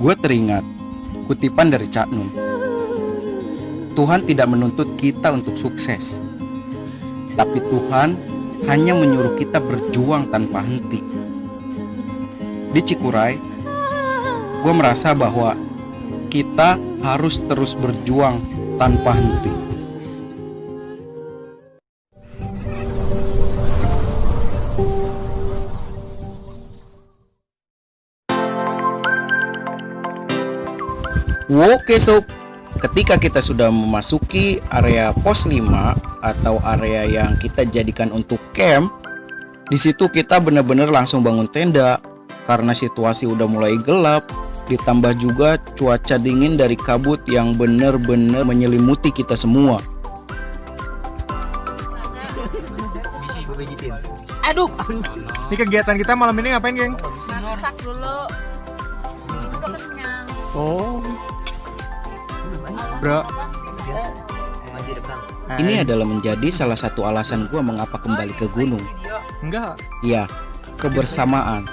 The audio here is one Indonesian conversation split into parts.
Gue teringat kutipan dari Cak Nun. Tuhan tidak menuntut kita untuk sukses, tapi Tuhan hanya menyuruh kita berjuang tanpa henti. Di Cikuray, gue merasa bahwa kita harus terus berjuang tanpa henti. Oke sob, ketika kita sudah memasuki area pos 5 atau area yang kita jadikan untuk camp, di situ kita benar-benar langsung bangun tenda karena situasi udah mulai gelap, ditambah juga cuaca dingin dari kabut yang benar-benar menyelimuti kita semua. Aduh, Ini kegiatan kita malam ini ngapain, geng? masak dulu. Udah kenyang. Oh, bro. Ini adalah menjadi salah satu alasan gue mengapa kembali ke gunung. Enggak. Ya, kebersamaan.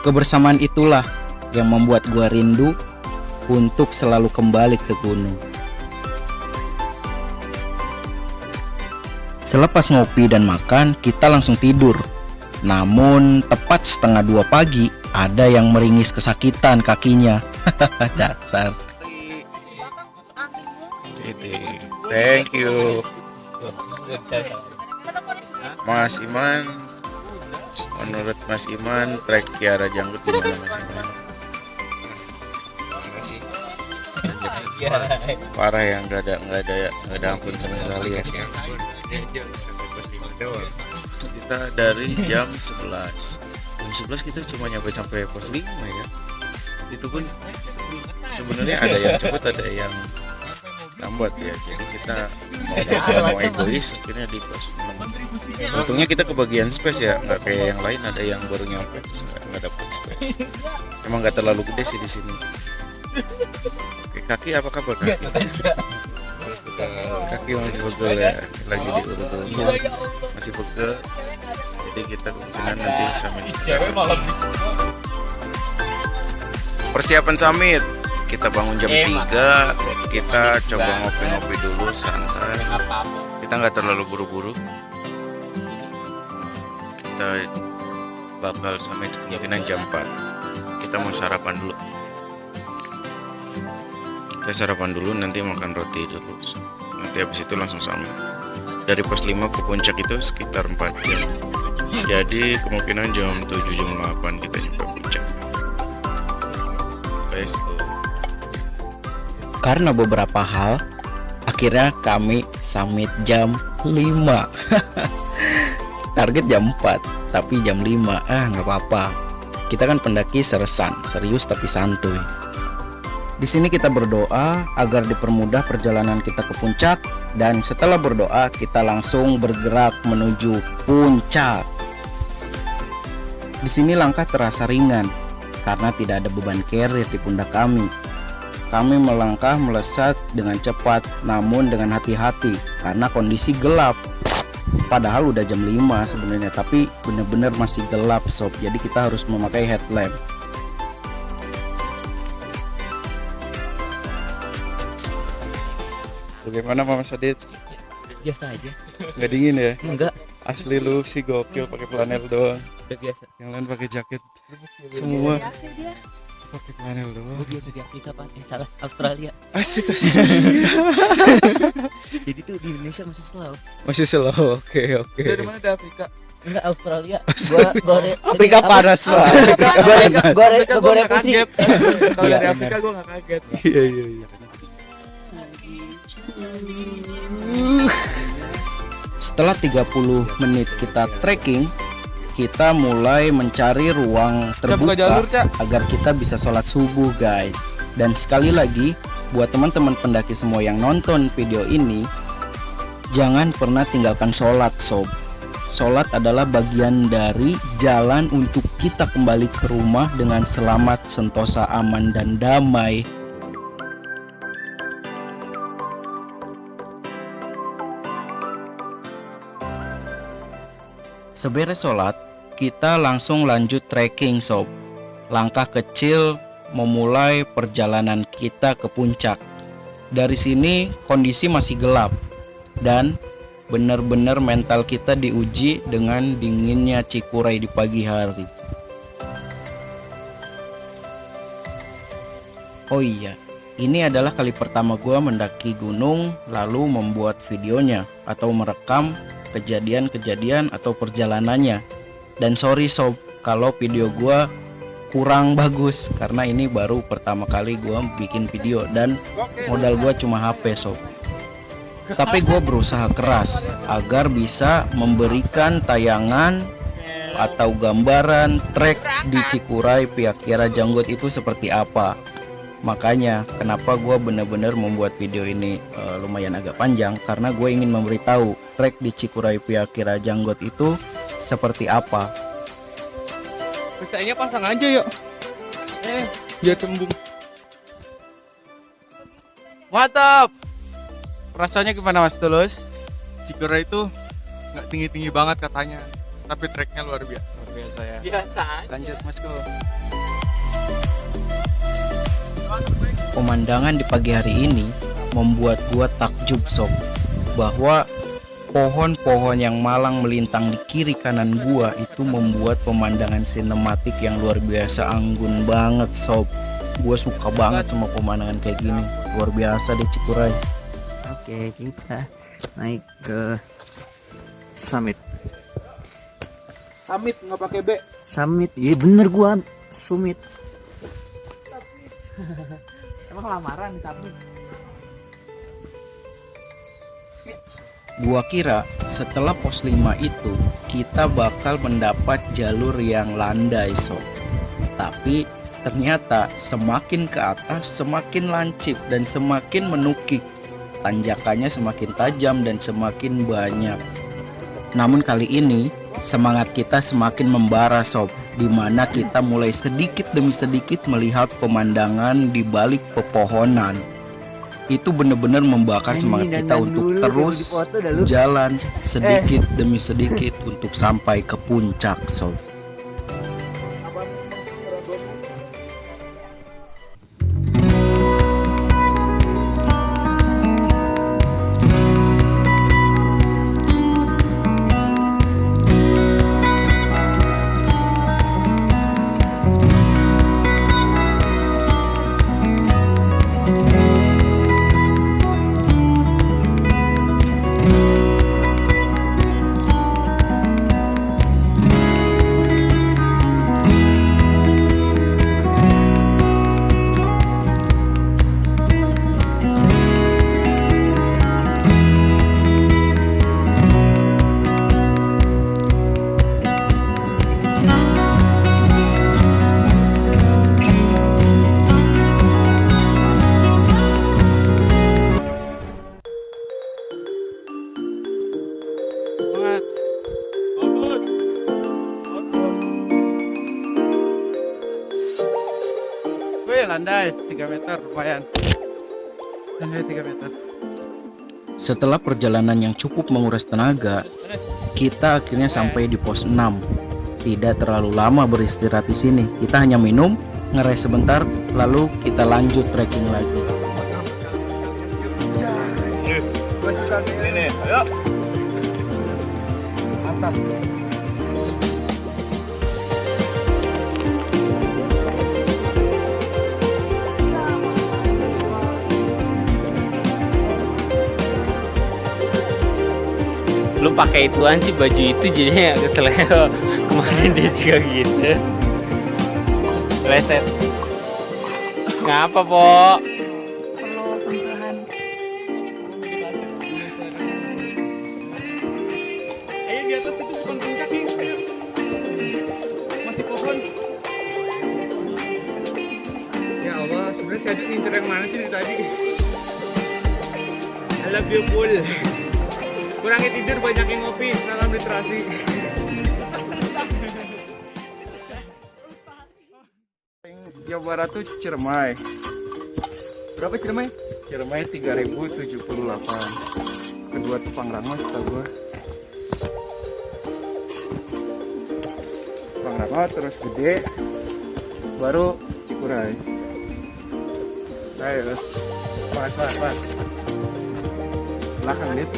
Kebersamaan itulah yang membuat gue rindu untuk selalu kembali ke gunung. Selepas ngopi dan makan, kita langsung tidur. Namun tepat setengah 2 pagi, ada yang meringis kesakitan kakinya. Dasar. Thank you, Mas Iman. Menurut Mas Iman, trek Kiara Janggut gimana Mas Iman? Parah ya, nggak ada ampun sama sekali ya. Kita dari jam 11. Jam 11 kita cuma nyampe sampai pos 5 ya. Itu pun sebenarnya ada yang cepet, ada yang lambat ya. Jadi kita mau egois akhirnya di pos 6. Untungnya kita kebagian space ya, nggak kayak yang lain ada yang baru nyampe terus nggak dapet space. Emang nggak terlalu gede sih di sini. Oke, kaki apa kabar kaki? Kaki masih pegel ya, lagi diurut masih pegel. Jadi kita kemungkinan nanti summit. Persiapan summit, kita bangun jam 3. Kita coba ngopi-ngopi dulu santai. Kita nggak terlalu buru-buru. Kita bakal summit kemungkinan jam 4. Kita mau sarapan dulu. Kita sarapan dulu, nanti makan roti dulu. Nanti habis itu langsung summit. Dari pos 5 ke puncak itu sekitar 4 jam. Jadi kemungkinan jam 7 jam 8 kita nyampe puncak. Let's go. Karena beberapa hal, akhirnya kami summit jam 5. Target jam 4, tapi jam 5. Nggak apa-apa. Kita kan pendaki seresan, serius tapi santuy. Di sini kita berdoa agar dipermudah perjalanan kita ke puncak, dan setelah berdoa kita langsung bergerak menuju puncak. Di sini langkah terasa ringan karena tidak ada beban carrier di pundak kami. Kami melangkah melesat dengan cepat namun dengan hati-hati karena kondisi gelap. Padahal udah jam 5 sebenarnya, tapi benar-benar masih gelap sob. Jadi kita harus memakai headlamp. Bagaimana Mama Sadit? Biasa aja. Nggak dingin ya? Enggak, Asli lu sih gokil pakai flanel doang. udah biasa. Yang lain pakai jaket semua. Pakai flanel doang. Gue biasa di Afrika, Pak. Salah, Australia. Asik. Jadi tuh di Indonesia masih slow. Masih slow. Oke. Dari mana ada Afrika? Enggak, Australia. Afrika panas Pak. Gue nggak kaget. Kalau Iya, dari benar. Afrika gue nggak kaget. Iya. Setelah 30 menit kita trekking, kita mulai mencari ruang Cak, buka terbuka jalur, Cak. agar kita bisa sholat subuh guys. Dan sekali lagi buat teman-teman pendaki semua yang nonton video ini, jangan pernah tinggalkan sholat sob. Sholat adalah bagian dari jalan untuk kita kembali ke rumah dengan selamat, sentosa, aman, dan damai. Seberes sholat, kita langsung lanjut trekking sob. Langkah kecil memulai perjalanan kita ke puncak. Dari sini kondisi masih gelap dan benar-benar mental kita diuji dengan dinginnya Cikuray di pagi hari. Oh iya, ini adalah kali pertama gua mendaki gunung lalu membuat videonya atau merekam kejadian-kejadian atau perjalanannya. Dan sorry sob kalau video gua kurang bagus karena ini baru pertama kali gua bikin video dan modal gua cuma HP sob. Tapi gua berusaha keras agar bisa memberikan tayangan atau gambaran trek di Cikuray pihak Kiara Janggot itu seperti apa. Makanya kenapa gue bener-bener membuat video ini lumayan agak panjang, karena gue ingin memberitahu trek di Cikuray pihak Kiara Janggot itu seperti apa. Pestanya pasang aja yuk. Dia tembung. Mantap. Rasanya gimana Mas Tulus? Cikuray itu nggak tinggi-tinggi banget katanya, tapi treknya luar biasa. Luar biasa ya. Biasa. Lanjut Mas Ko. Pemandangan di pagi hari ini membuat gua takjub sob, bahwa pohon-pohon yang malang melintang di kiri kanan gua itu membuat pemandangan sinematik yang luar biasa anggun banget sob. Gua suka banget sama pemandangan kayak gini, luar biasa di Cikuray. Oke, kita naik ke summit. Summit nggak pakai B. Summit, iya bener gua summit. Emang lamaran di summit. Gua kira setelah pos 5 itu kita bakal mendapat jalur yang landai sob. Tapi ternyata semakin ke atas semakin lancip dan semakin menukik. Tanjakannya semakin tajam dan semakin banyak. Namun kali ini semangat kita semakin membara sob, di mana kita mulai sedikit demi sedikit melihat pemandangan di balik pepohonan. Itu benar-benar membakar semangat kita untuk terus jalan sedikit demi sedikit untuk sampai ke puncak sob. Landai 3 meter lumayan. Landai 3 meter. Setelah perjalanan yang cukup menguras tenaga, kita akhirnya sampai di pos 6. Tidak terlalu lama beristirahat di sini. Kita hanya minum, ngeres sebentar, lalu kita lanjut trekking lagi. Ayo. Mantap. Lu pakai ituan sih baju itu jadinya keseleo. Kemarin dia juga gitu. Leset. Ngapa, Po? Perlu sentuhan. Ayo di atas itu bukan puncak nih. Ayo. Masih pohon. Ya Allah, sebenarnya saya ngincer yang mana sih dari tadi? I love you, Pul. Kurangi tidur, banyak yang ngopi, salam literasi. Jawa Barat tuh Ciremai. Berapa Ciremai? Ciremai 3078. Kedua tuh Pangrango setahu gua. Pangrango terus Gede, baru Cikuray. Ayo. Pas. Belakang nih.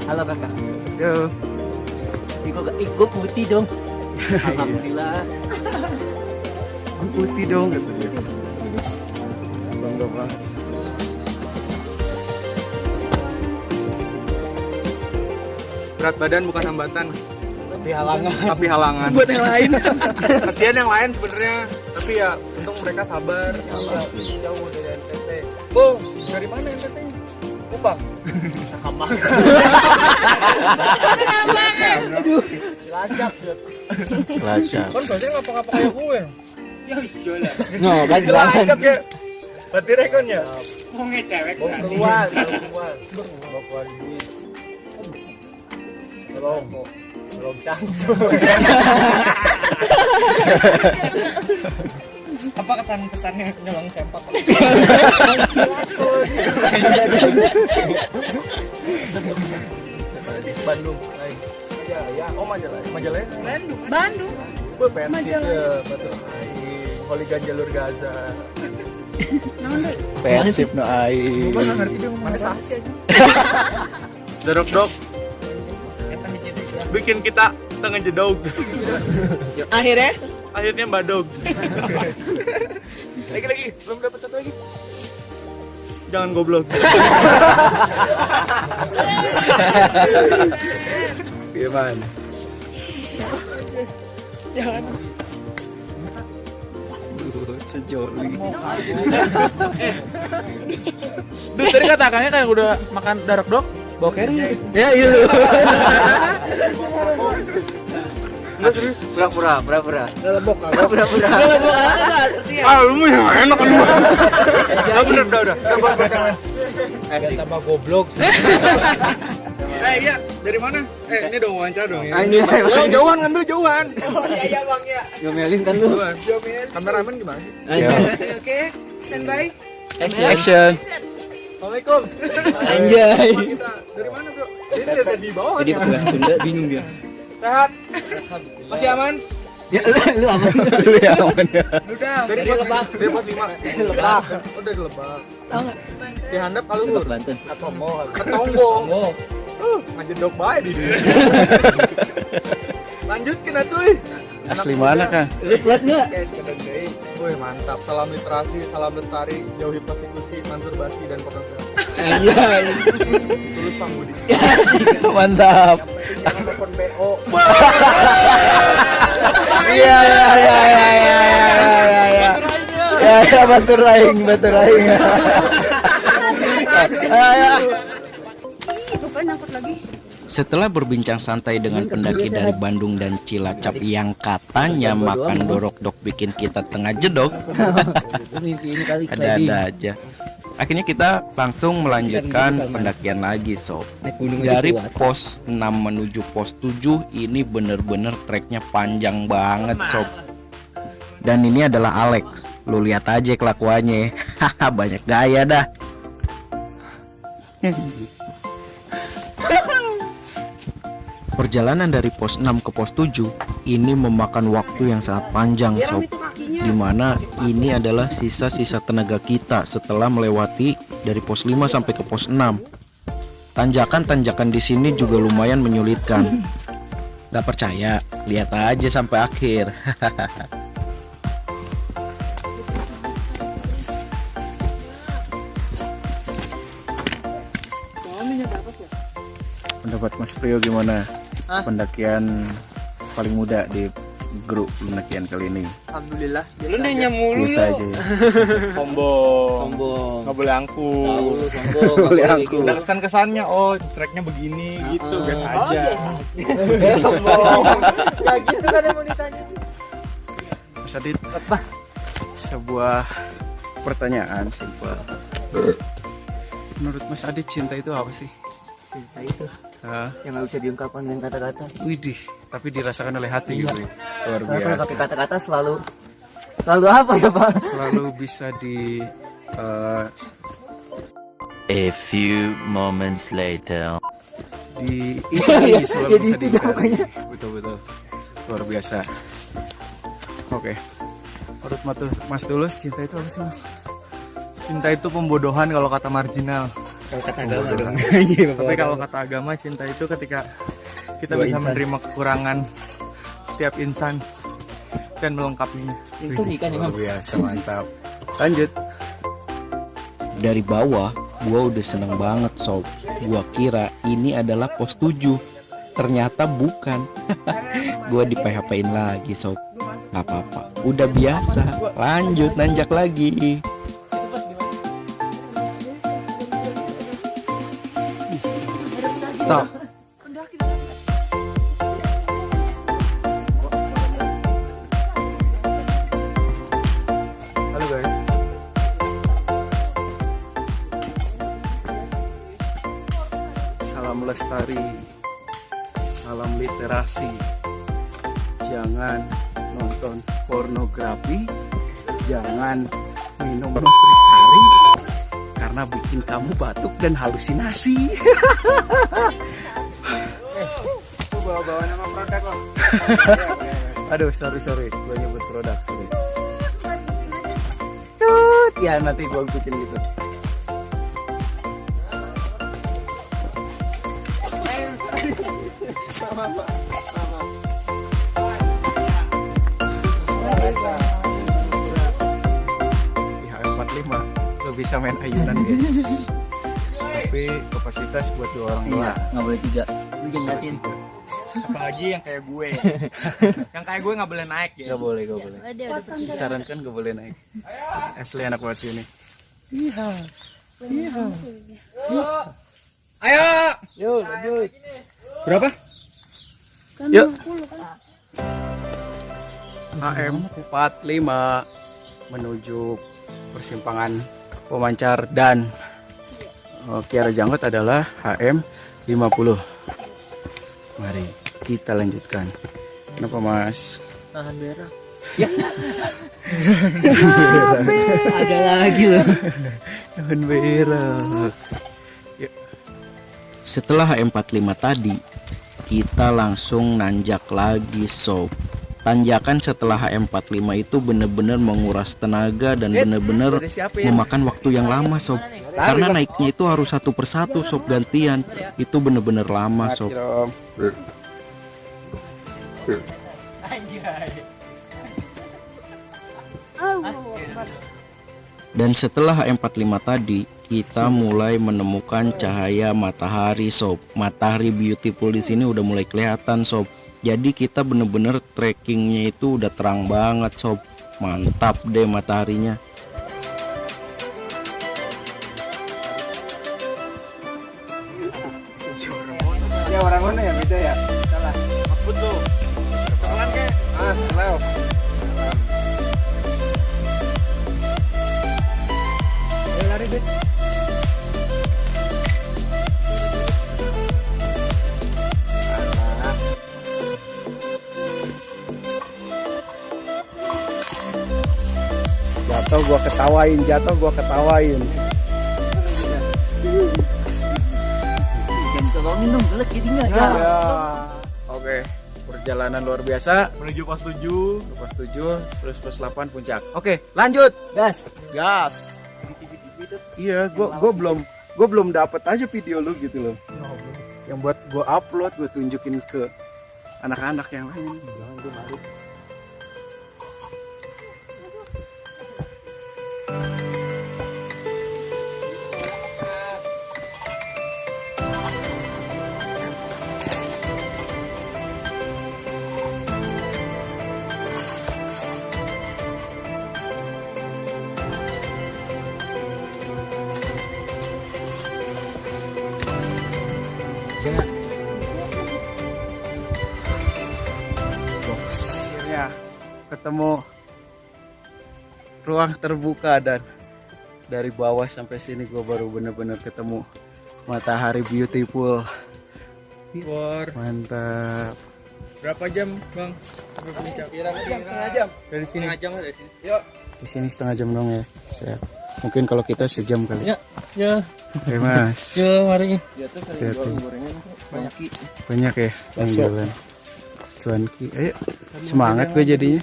Halo kakak. Yo. Gue putih dong. Alhamdulillah. Gue putih dong gitu dia. Bangga banget. Berat badan bukan hambatan, tapi halangan. Buat yang lain. Kasihan yang lain sebenarnya, tapi ya untung mereka sabar. Jauh dari NTT. Bung, dari mana NTT? Kupang. Sama. Lacak. Kan biasanya ngapa-ngapa kayak gue. Ya ijolah. No, kan jalan. Berarti rekon ya? Mau ngecewek Bung keluar. Bung keluar duit. Belum cangcut. apa kesannya nyolong sempak? Bandung. Ya. Oh Majalaya. Bandung. Gue Persib ya, betul. Holigan jalur Gaza. Persib no ai. Gue nggak ngerti dong. Mana sahsi aja. Dok. Bikin kita tengah jedog. Akhirnya badog. lagi belum dapat satu lagi. Jangan goblok. Gimana? Jangan. Sejauh lagi. Duh, tadi katakannya kayak udah makan darak dok, bawa carry. Ya iya. Enggak serius. Pura-pura. Lebok. Pura-pura. Ah lu mah yang enak kan. Ya bener udah. Tambah goblok. Iya, dari mana? Ini dong wawancara dong ya. Ini. Jauhan ngambil jauhan. Iya Bang ya. Ngomelin kan lu. Kameramen gimana sih? Oke, standby. Action. Assalamualaikum. Anjay. Dari mana, Bro? Ini dari di bawah. Jadi pegang Sunda bingung dia. Sehat? Masih aman? Ya lu aman. Lu yang aman ya. Udah. Dari Lebak. Dari pos 5. Lebak. Oh, dari Lebak. Tahu enggak? Di handap kalau Lebak Banten. Ketombong. Ngajedok bae di dia. Lanjutkin atuh. Asli mana kah? Lihat enggak? Wih mantap, salam literasi, salam lestari, jauhi prostitusi, masturbasi dan pornografi. Anjay. Tulus Bang Budi. Mantap. Jangan telepon BO. Iya. Ya, batur raing. Itu kan nyangkut lagi. Setelah berbincang santai dengan pendaki dari Bandung dan Cilacap yang katanya makan dorok-dok bikin kita tengah jedok, Mimpi ini kali ada aja. Akhirnya kita langsung melanjutkan pendakian lagi sob. Naik gunung Dari aja kuat. pos 6 menuju pos 7 ini bener-bener treknya panjang banget sob. Dan ini adalah Alex. Lu lihat aja kelakuannya. Haha, banyak gaya dah. Perjalanan dari pos 6 ke pos 7 ini memakan waktu yang sangat panjang sob, dimana ini adalah sisa-sisa tenaga kita setelah melewati dari pos 5 sampai ke pos 6. Tanjakan-tanjakan di sini juga lumayan menyulitkan. Gak percaya? Lihat aja sampai akhir. Pendapat Mas Priyo gimana? Pendakian paling muda di grup pendakian kali ini. Alhamdulillah. Lu nanya mulu Biasa aja. Sombong. Nggak boleh angkuh. Boleh aku. Kan kesannya treknya begini gitu biasa aja. Sombong. Ya gitu kan yang mau ditanya. Mas Adit, sebuah pertanyaan simpel. Menurut Mas Adit cinta itu apa sih? Cinta itu yang nggak bisa diungkapkan dengan kata-kata. Widih, tapi dirasakan oleh hati gitu. Luar Soalnya kalau biasa. pakai kata-kata selalu apa ya Pak? Selalu bisa di A few moments later. ini selalu Jadi bisa itu diingkari. jawabannya. Betul luar biasa. Oke. Menurut Mas Tulus, cinta itu apa sih Mas? Cinta itu pembodohan kalau kata marginal. Kalau kata agama dong. Tapi kalau kata agama, cinta itu ketika kita bisa menerima kekurangan setiap insan dan melengkapinya. Itu nikah nih, luar biasa, mantap. Lanjut. Dari bawah gua udah seneng banget sob. Gua kira ini adalah pos 7, ternyata bukan. Gua di PHP-in lagi sob. Gak apa-apa, udah biasa. Lanjut nanjak lagi. Stop. Halo guys. Salam lestari. Salam literasi. Jangan nonton pornografi. Jangan minum nutrisari karena bikin kamu batuk dan halusinasi. Itu bawa-bawa nama produk loh. Aduh, sorry, gue nyebut produk, sorry. Tut, ya nanti gue bikin gitu. Ya, 45 lo bisa main ayunan guys. Tapi kapasitas buat 2 orang doang. Nggak boleh 3. Lu jangan ngatin. Apalagi yang kayak gue. Yang kayak gue nggak boleh naik ya. Gak boleh. Disarankan gak boleh naik. Asli anak buat sini. Iya. Ayo. Yuk, lanjut. Berapa? Yuk. HM 45 menuju persimpangan Pemancar dan Kiara Janggot adalah HM 50. Mari kita lanjutkan. Kenapa Mas? Tahan berak. Ada lagi loh. Tahan berak. Setelah HM45 tadi, kita langsung nanjak lagi sob. Tanjakan setelah HM45 itu bener-bener menguras tenaga dan bener-bener memakan waktu yang lama sob. Karena naiknya itu harus satu persatu sob, gantian. Itu bener-bener lama sob. Dan setelah HM45 tadi, kita mulai menemukan cahaya matahari sob. Matahari beautiful di sini udah mulai kelihatan sob. Jadi kita bener-bener trekkingnya itu udah terang banget sob. Mantap deh mataharinya. Ya orang mana ya beda ya? Salah. Maksud tuh. Pelan ke? Slow. Ayo lari Bet. Jatuh gua ketawain. Jangan tolongin dong, jelek jadinya. Ya. Oke, perjalanan luar biasa menuju pos 7, terus pos 8 puncak. Oke, lanjut. Gas. Iya, gua belum dapet aja video lu gitu loh. Yang buat gua upload, gua tunjukin ke anak-anak yang lain. Jangan gua malu. Akhirnya ketemu ruang terbuka dan dari bawah sampai sini gue baru bener-bener ketemu matahari beautiful. Mantap. Berapa jam bang? Setengah jam. Dari sini. Dari sini. Yuk. Di sini setengah jam dong ya. Siap. Mungkin kalau kita sejam kali. Ya. Oke mas. Ya, mari. Banyak ya yang jualan. Cuanki. Ayo. Semangat gue jadinya.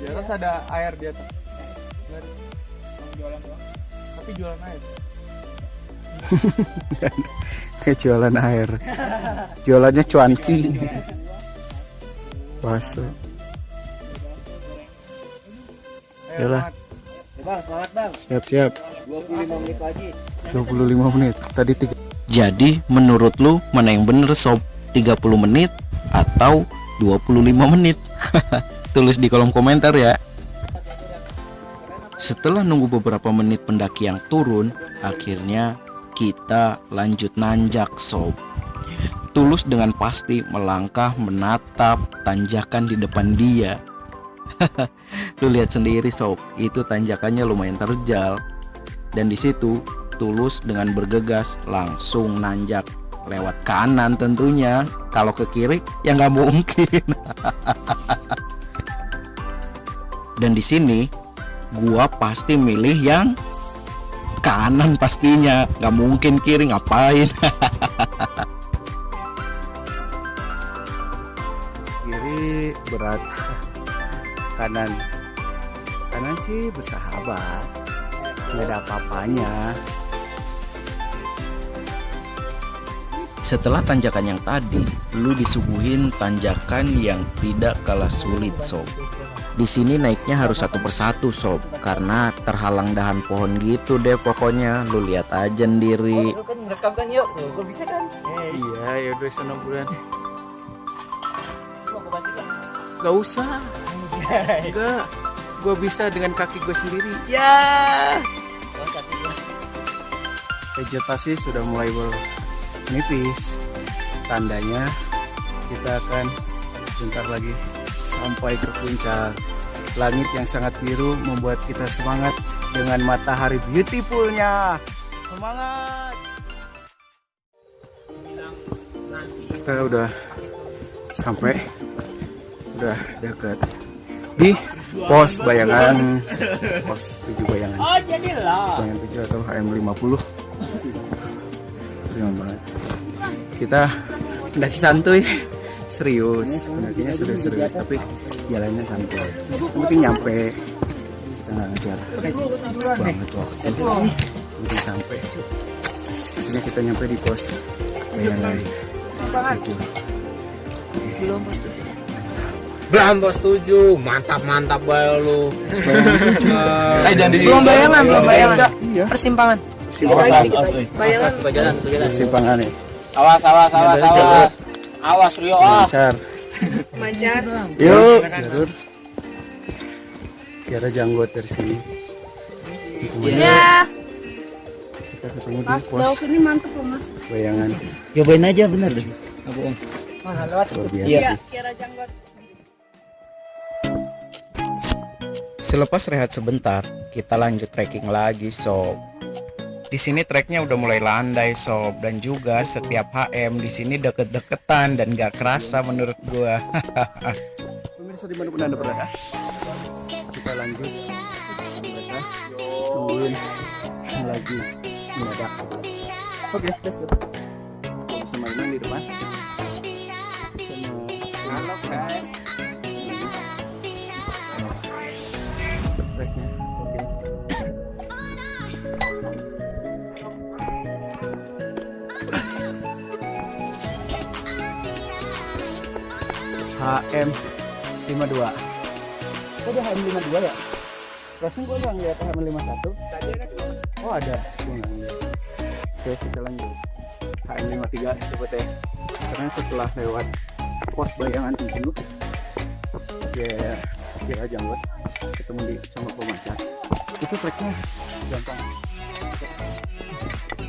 Di atas ada air di atas. Jualan doang. Tapi jualan air. Kayak jualan air. Jualannya cuanki. Bakso. Yalah. Bang, semangat bang. Siap-siap. 25 menit lagi. 25 menit. Tadi 3. Jadi menurut lu mana yang bener sob? 30 menit atau 25 menit? Tulis di kolom komentar ya. Setelah nunggu beberapa menit pendaki yang turun, akhirnya kita lanjut nanjak sob. Tulus dengan pasti melangkah menatap tanjakan di depan dia. Lu lihat sendiri sob, itu tanjakannya lumayan terjal. Dan di situ Tulus dengan bergegas langsung nanjak lewat kanan tentunya. Kalau ke kiri ya nggak mungkin. Dan di sini gua pasti milih yang kanan pastinya, nggak mungkin kiri, ngapain. Kiri berat. Kanan sih bersahabat, nggak ada apa-apanya. Setelah tanjakan yang tadi, lu disuguhin tanjakan yang tidak kalah sulit sob. Di sini naiknya harus satu persatu sob, karena terhalang dahan pohon gitu deh pokoknya. Lu lihat aja sendiri. Lu kan ngerekam kan yuk, gue bisa kan? Iya, ya udah sana bulan. Mau bantu kan? Gak usah. Enggak. Gue bisa dengan kaki gue sendiri. Ya. Vegetasi sudah mulai menipis. Tandanya kita akan sebentar lagi sampai ke puncak. Langit yang sangat biru membuat kita semangat dengan matahari beautifulnya. Semangat. Kita udah sampai, udah dekat di pos bayangan, pos 7 bayangan. Oh, jadilah. Pos bayangan 7 atau HM50. Keren banget. Kita mendaki santuy, serius. Mendakinya serius, tapi jalannya santuy. Yang penting nyampe. Kita nggak ngejar banget waktu. Yang penting sampai. Ini kita nyampe di pos bayangan 7. Belum bos 7, mantap bae lu. Belum bayangan. Iya. Persimpangan. Bayangan. Simpangan ya. Awas. Awas Rio Lancar. Mancar. Yuk. Jalur. Tiada janggut dari sini. Ya. Kita ketemu di Mas, pos jauh sini mantep loh mas. bayangan. Cobain aja bener deh. Luar biasa Iya, sih. kira janggot. Selepas rehat sebentar, kita lanjut trekking lagi sob. Di sini treknya udah mulai landai sob, dan juga setiap HM di sini deket-deketan dan gak kerasa menurut gua. Pemirsa dimanapun Anda berada, kita lanjut. Mereka tungguin lagi mendadak. Oke, let's go. Sama Iman di depan. Halo guys. Treknya, oke. HM 52. Kok ada HM 52 ya? Crossing kok nggak ngeliat HM 51? Tadi ada. Oh ada. Gua nggak ngeliat. Oke, kita lanjut. HM 53 coba teh. Karena setelah lewat pos bayangan 7, ya kira janggut ketemu di sama pemancar. Itu treknya gampang.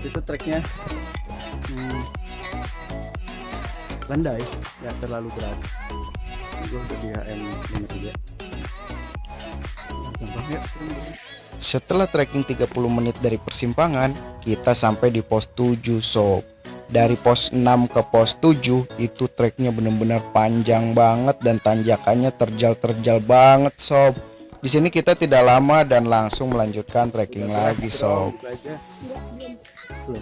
Itu treknya landai, ya terlalu berat. Gue udah di HM 53. Gampang ya. Setelah trekking 30 menit dari persimpangan, kita sampai di pos 7 sob. Dari pos 6 ke pos 7 itu treknya bener-bener panjang banget dan tanjakannya terjal-terjal banget sob. Di sini kita tidak lama dan langsung melanjutkan trekking lagi sob. Belum.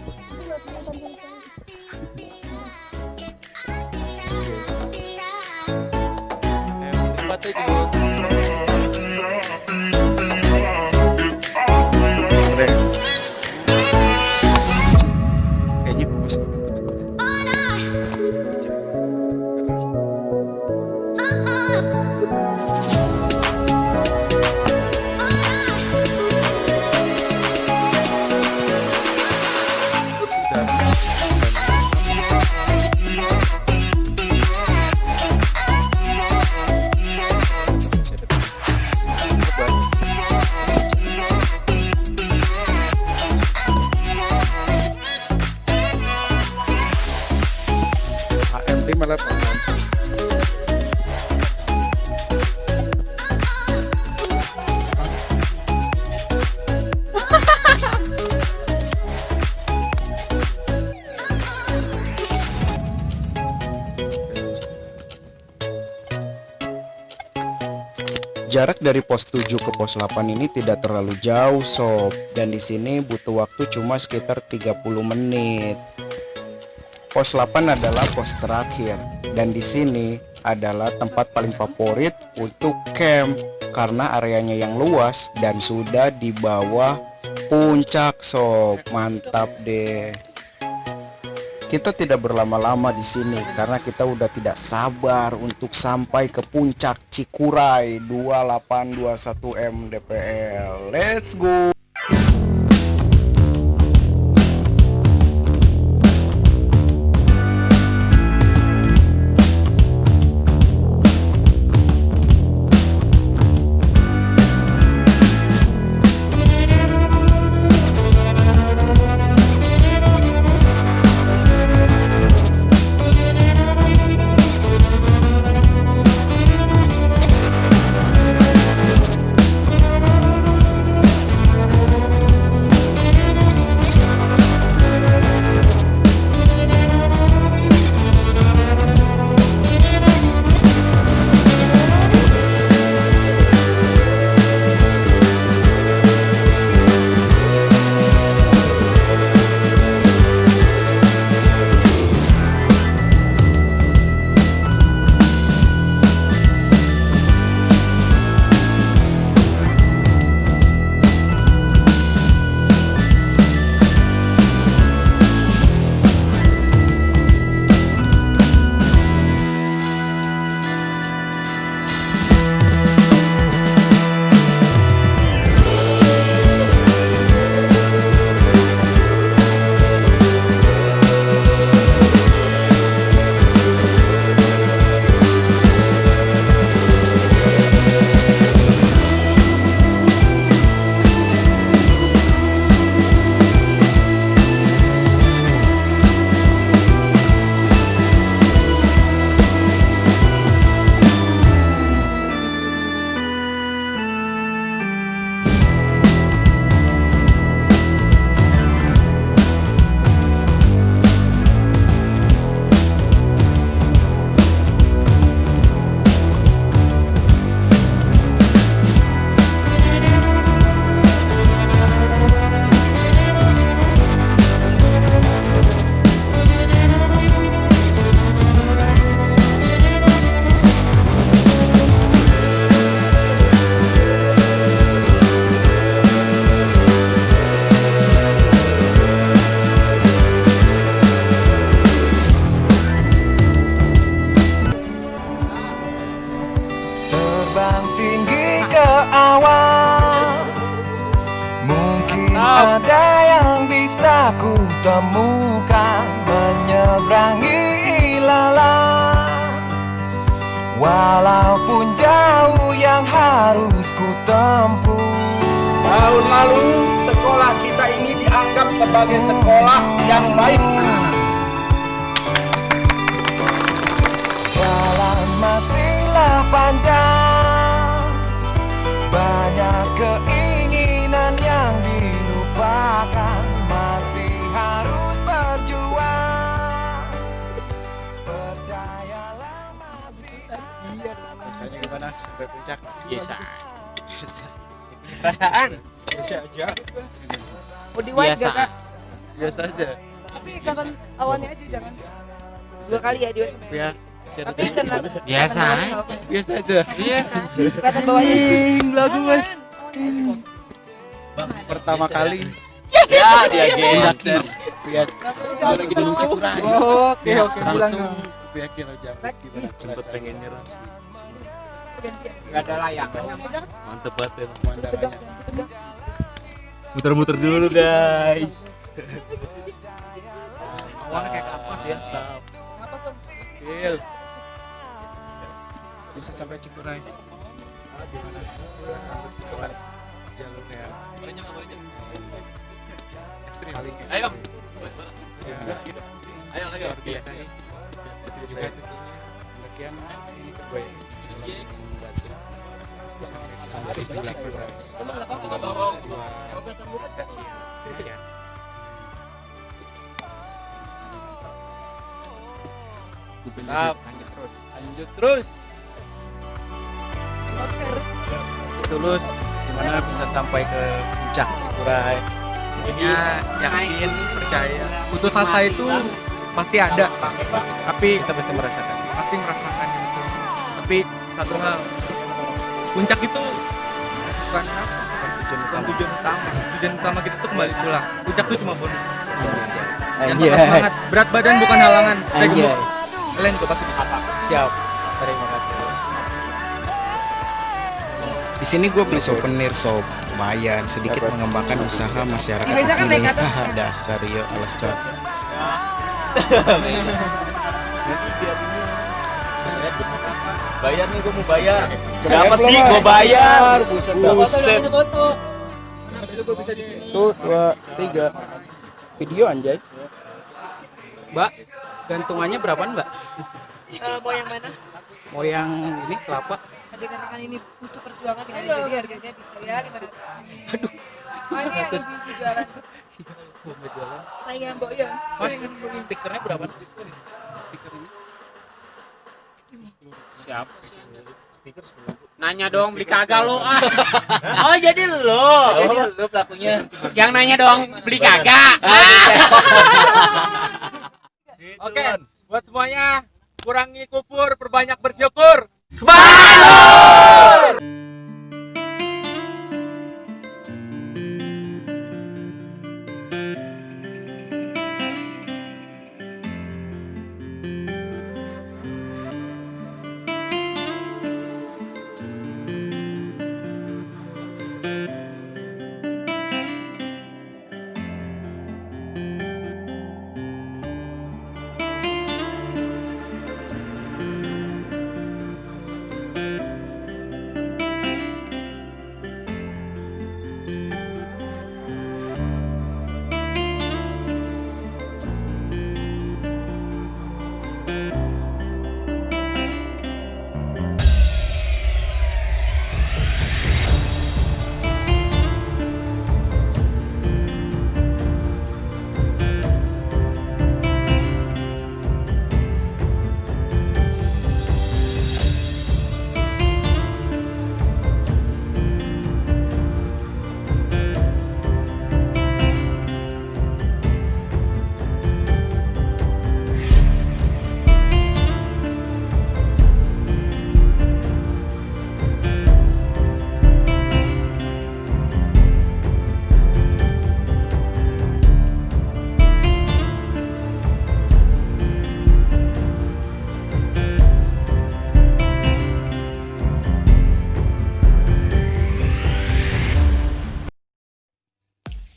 Jarak dari pos 7 ke pos 8 ini tidak terlalu jauh sob, dan di sini butuh waktu cuma sekitar 30 menit. Pos 8 adalah pos terakhir, dan di sini adalah tempat paling favorit untuk camp karena areanya yang luas dan sudah di bawah puncak sob. Mantap deh. Kita tidak berlama-lama di sini karena kita udah tidak sabar untuk sampai ke puncak Cikuray 2821 mdpl. Let's go. Terbang tinggi ke awan, mungkin ada yang bisa ku temukan, menyeberangi ilalang. Walaupun jauh yang harus ku tempuh. Tahun lalu sekolah kita ini dianggap sebagai sekolah yang baik. Jalan masihlah panjang, banyak keinginan yang dilupakan, masih harus berjuang. Percayalah masih Rasanya gimana sampai puncak? Biasa. Perasaan biasa aja. Body white Biasa. gak kak? Biasa aja. Tapi kelihatan awannya aja jangan. 2 kali ya dia sama Ya. Tapi kena Biasa. Biasa aja. Biasa. kelihatan bawahnya. Lagu gue. Awannya aja. Pertama kali. Ya, dia geser. Lihat lagi di Cikuray. Oke, Langsung yakin aja gimana Sempet pengen nyerah sih. Gak ada layangan. Mantep banget ya. Pemandangannya. Muter-muter dulu guys. Awalnya kayak kapas ya. Apa tuh? Feel. Bisa sampai Cikuray. Gimana? Lewat jalurnya. Ekstrim. Ayo. Ayo lagi. Luar biasa nih. Juga pendakian ini ke gue. Cikuray. Lanjut terus. Konser. tulus dimana bisa sampai ke puncak Cikuray. Jadinya yakin, percaya. Putus asa itu pasti ada, tapi Kita pasti merasakan. pasti merasakan itu. Tapi satu hal, puncak itu bukan apa? Bukan tujuan utama. Tujuan utama kita tuh kembali pulang. Puncak itu cuma bonus. Dan tetap semangat. Berat badan bukan halangan. Saya gemuk. Kalian juga pasti bisa. Siap. Terima kasih. Di sini gue beli souvenir sob, lumayan sedikit mengembangkan usaha masyarakat di sini. Haha, dasar ya alasan. Bayar nih, gue mau bayar. Berapa sih gue bayar? Buset. Tuh 2, 3 video anjay. Mbak, gantungannya berapaan, Mbak? Mau yang mana? Mau yang ini kelapa? Tadi karena kan ini butuh perjuangan ya, jadi harganya bisa ya 500. Aduh. Ini yang ibu jualan. Saingan Mbok ya. Mas, stikernya berapa? Stiker ini. Siapa sih? Nanya dong, beli kagak lo ah. Oh jadi lo. Jadi lu pelakunya. Yang nanya dong, beli kagak. Oke, buat semuanya, kurangi kufur, perbanyak bersyukur.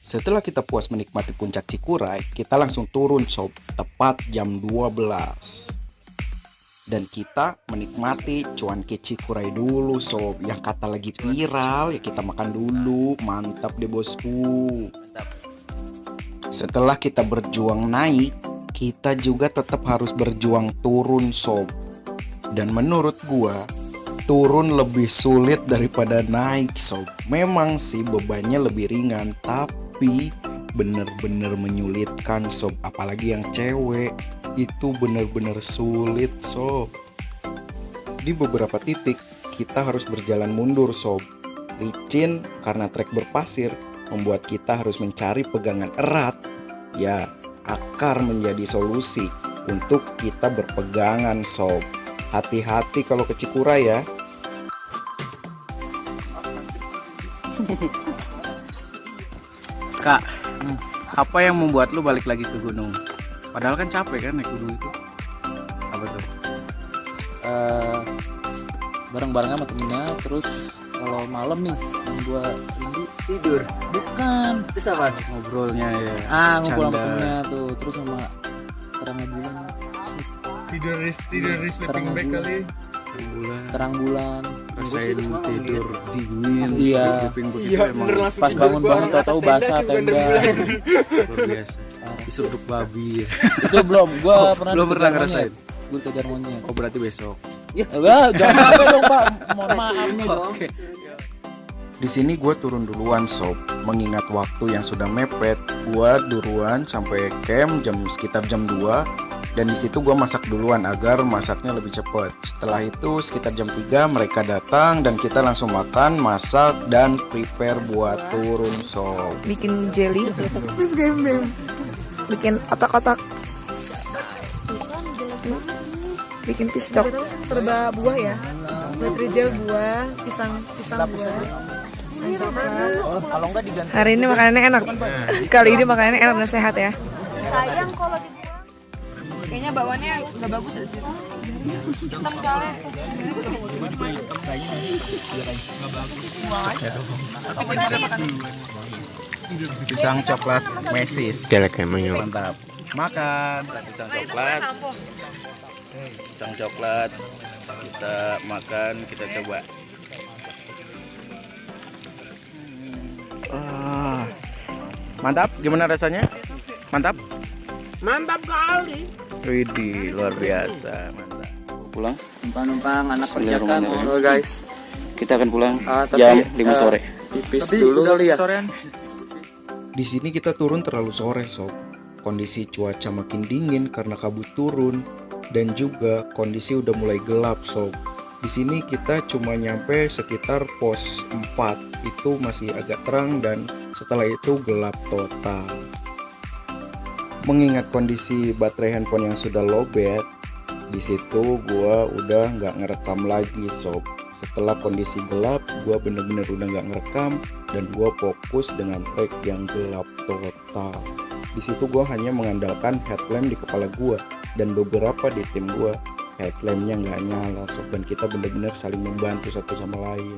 Setelah kita puas menikmati puncak Cikuray, kita langsung turun sob, tepat jam 12. Dan kita menikmati cuanki Cikuray dulu sob, yang kata lagi viral ya kita makan dulu, mantap deh bosku. Setelah kita berjuang naik, kita juga tetap harus berjuang turun sob. Dan menurut gua, turun lebih sulit daripada naik sob. Memang sih bebannya lebih ringan, tapi bener-bener menyulitkan sob. Apalagi yang cewek, itu bener-bener sulit sob. Di beberapa titik kita harus berjalan mundur sob. Licin karena trek berpasir membuat kita harus mencari pegangan erat. Ya, akar menjadi solusi untuk kita berpegangan sob. Hati-hati kalau ke Cikuray ya. Kak, apa yang membuat lu balik lagi ke gunung? Padahal kan capek kan naik gunung itu. Apa tuh? Bareng-bareng sama temennya, terus kalau malam nih yang gua rindu tidur. Bukan. Terus apa? Ngobrolnya ya. Ngumpul sama Canda. temennya tuh, terus sama terang bulan. Tidur di sleeping bag kali. Bulan. Terang bulan. Rasain tidur dingin. Iya. Sleeping bag itu emang Pas bangun-bangun tahu-tahu basah tenda. luar biasa. Diseruduk babi. Itu belum, gua pernah Belum pernah dikejar ngerasain. monyet. Gua dikejar monyet. Oh berarti besok. Enggak, jangan sampai dong, Pak. Mohon maaf nih dong. Oke. Di sini gue turun duluan sob, mengingat waktu yang sudah mepet. Gue duluan sampai camp sekitar jam 2. Dan di situ gue masak duluan agar masaknya lebih cepat. Setelah itu sekitar jam 3 mereka datang dan kita langsung makan, masak, dan prepare buat turun sob. Bikin jelly, terus bikin otak-otak, bikin piscok, serba buah ya, batrijal buah, pisang buah. Kalau enggak diganti. Hari ini makanannya enak. Kali ini makanannya enak dan sehat ya. Sayang kalau dibuang. Kayaknya bawaannya nggak bagus di situ. Hitam soalnya. Pisang coklat mesis. Jelek emangnya. Mantap. Makan pisang coklat. Pisang coklat. Kita makan, kita coba. Mantap, gimana rasanya? Mantap? Mantap kali. Widih, luar biasa, mantap. Pulang. Numpang anak perjaka ngobrol guys. Kita akan pulang Tapi, jam 5 sore. Pipis dulu kali ya. Di sini kita turun terlalu sore sob. Kondisi cuaca makin dingin karena kabut turun dan juga kondisi udah mulai gelap sob. Di sini kita cuma nyampe sekitar pos 4, itu masih agak terang dan setelah itu gelap total. Mengingat kondisi baterai handphone yang sudah lowbat, di situ gua udah nggak ngerekam lagi sob. Setelah kondisi gelap, gua bener-bener udah nggak ngerekam dan gua fokus dengan track yang gelap total. Di situ gua hanya mengandalkan headlamp di kepala gua dan beberapa di tim gua headlampnya nggak nyala sob, dan kita bener-bener saling membantu satu sama lain.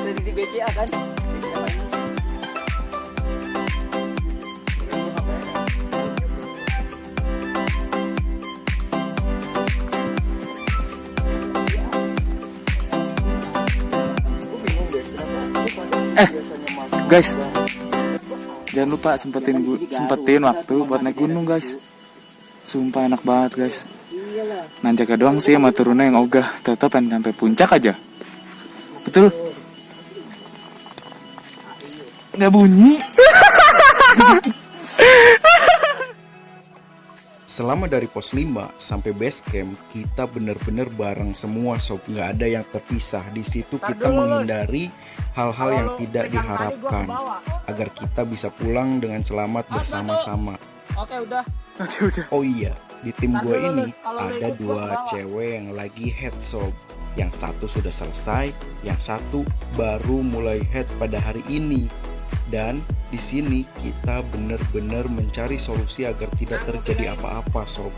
Dari di BCA kan? Guys, jangan lupa sempetin waktu buat naik gunung guys. Sumpah enak banget guys. Nanjaka doang sih sama turunnya yang ogah. Tetap pengen sampai puncak aja. Betul? Nggak bunyi. Selama dari pos 5 sampai base camp, kita bener-bener bareng semua sob, nggak ada yang terpisah. Di situ kita menghindari hal-hal yang tidak diharapkan agar kita bisa pulang dengan selamat bersama-sama. Oke udah. Oh iya, di tim gue ini ada 2 cewek yang lagi head sob. Yang satu sudah selesai, yang satu baru mulai head pada hari ini. Dan di sini kita benar-benar mencari solusi agar tidak terjadi apa-apa sob.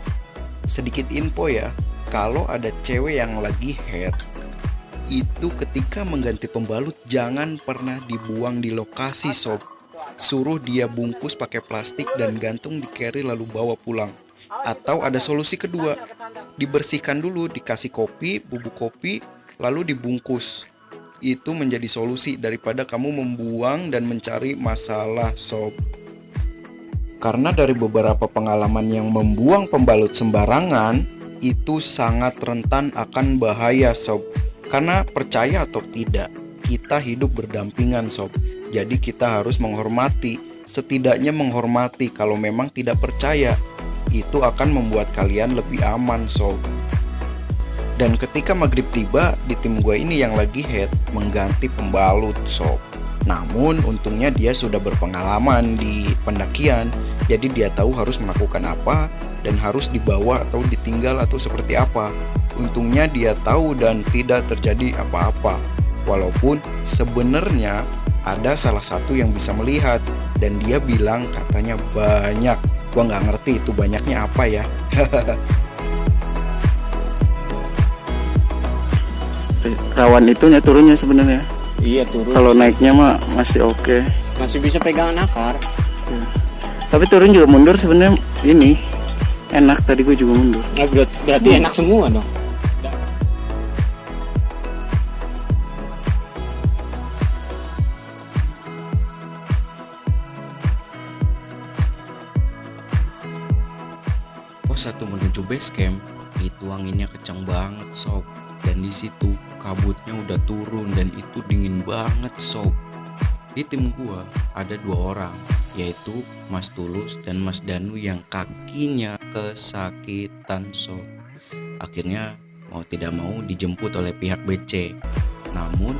Sedikit info ya, kalau ada cewek yang lagi head, itu ketika mengganti pembalut jangan pernah dibuang di lokasi sob. Suruh dia bungkus pakai plastik dan gantung di carry lalu bawa pulang. Atau ada solusi kedua, dibersihkan dulu, dikasih kopi, bubuk kopi, lalu dibungkus. Itu menjadi solusi daripada kamu membuang dan mencari masalah sob. Karena dari beberapa pengalaman yang membuang pembalut sembarangan, itu sangat rentan akan bahaya sob. Karena percaya atau tidak, kita hidup berdampingan sob. Jadi kita harus menghormati, setidaknya menghormati. Kalau memang tidak percaya, itu akan membuat kalian lebih aman sob. Dan ketika maghrib tiba, di tim gue ini yang lagi head mengganti pembalut sob. Namun untungnya dia sudah berpengalaman di pendakian, jadi dia tahu harus melakukan apa dan harus dibawa atau ditinggal atau seperti apa. Untungnya dia tahu dan tidak terjadi apa-apa. Walaupun sebenarnya ada salah satu yang bisa melihat dan dia bilang katanya banyak. Gua nggak ngerti itu banyaknya apa ya. Rawan itunya turunnya sebenarnya. Iya turun. Kalau naiknya mah masih oke. Masih bisa pegangan akar. Tapi turun juga mundur sebenarnya ini enak. Tadi gue juga mundur. Nah, berarti enak semua dong. base camp itu anginnya kencang banget sob, dan di situ kabutnya udah turun dan itu dingin banget sob. Di tim gua ada 2 orang, yaitu Mas Tulus dan Mas Danu yang kakinya kesakitan sob. Akhirnya mau tidak mau dijemput oleh pihak BC. Namun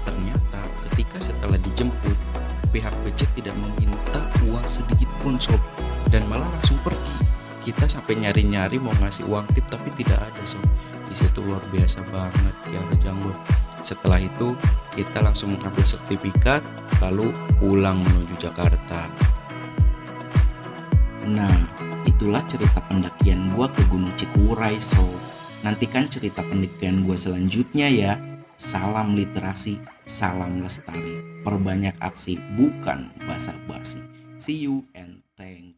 ternyata ketika setelah dijemput, pihak BC tidak meminta uang sedikit pun sob, dan malah langsung pergi. Kita sampai nyari-nyari mau ngasih uang tip tapi tidak ada sob. Di situ luar biasa banget ya Janggut. Setelah itu kita langsung mengambil sertifikat lalu pulang menuju Jakarta. Nah, itulah cerita pendakian gua ke Gunung Cikuray sob. Nantikan cerita pendakian gua selanjutnya ya. Salam literasi, salam lestari. Perbanyak aksi, bukan basa-basi. See you and thank